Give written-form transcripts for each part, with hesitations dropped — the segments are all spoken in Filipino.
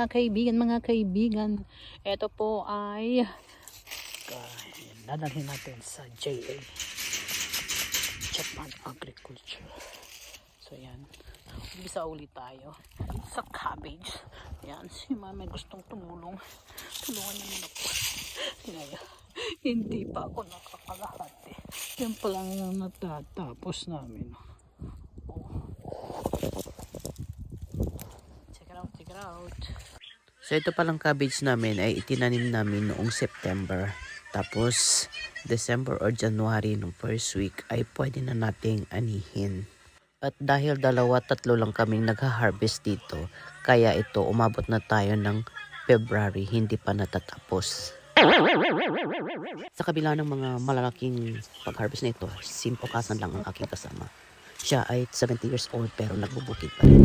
mga kaibigan. Ito po ay dadalhin natin sa JA, Japan Agriculture. So yan, umpisa ulit tayo sa cabbage. Yan, si mama gustong tumulong, tulungan niyo na po. Kaya hindi pa ako nakakalahati. Yan pa lang yung natatapos namin. Check it out, check it out. So ito palang cabbage namin ay itinanim namin noong September. Tapos December or January nung first week ay pwede na nating anihin. At dahil 2-3 lang kaming nagha-harvest dito, kaya ito umabot na tayo ng February, hindi pa natatapos. Sa kabila ng mga malalaking pag-harvest na ito, simpokasan lang ang aking kasama. Siya ay 70 years old pero nagbubukid pa rin.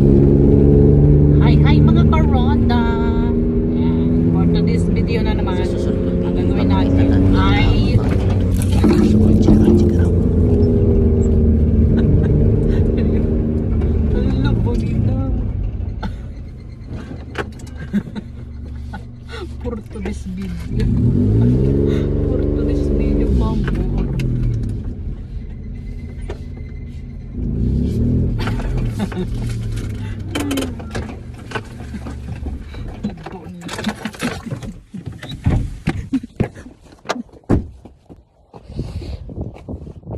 Hi mga karonda! For today's video na naman, ang gagawin natin ay for today's video. For today's video, bambo.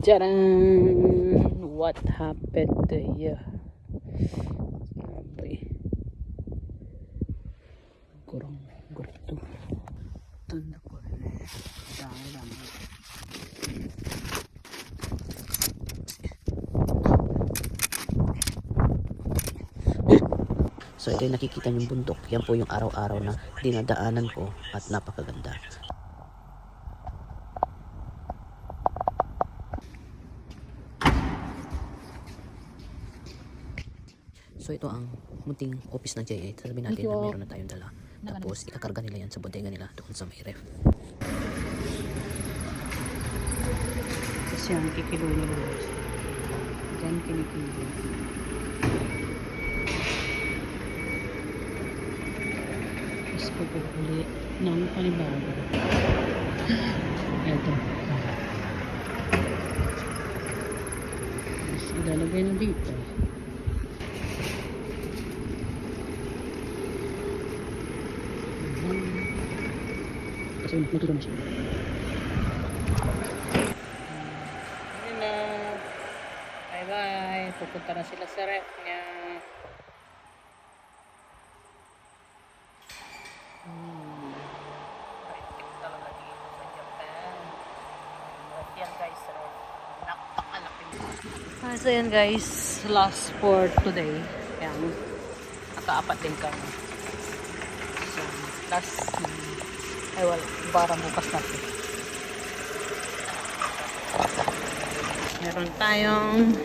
Tadaan! What happened to you? Kurang gurto. Tanda ko rin. Dami. So ito yung nakikita yung bundok. Yan po yung araw-araw na dinadaanan ko at napakaganda. So ito ang munting office ng JA. Sabihin natin na meron na tayong dala. Tapos ikakarga nila yan sa bodega nila doon sa may ref. Kasi ang kikilo nila. Diyan kinikilo. Tapos pagpapuli ng panibago. Ito. Tapos ilalagay na dito. Kasi nakita mo siya. Ayun na. Bye bye. Pupunta na sila sa ref niya. Ref talaga dito sa Japan. Ref yan guys. Napakalaki. So yan guys. Last for today. Yan. Nakaapat din kami. So last ay wala, para bukas natin. Meron tayong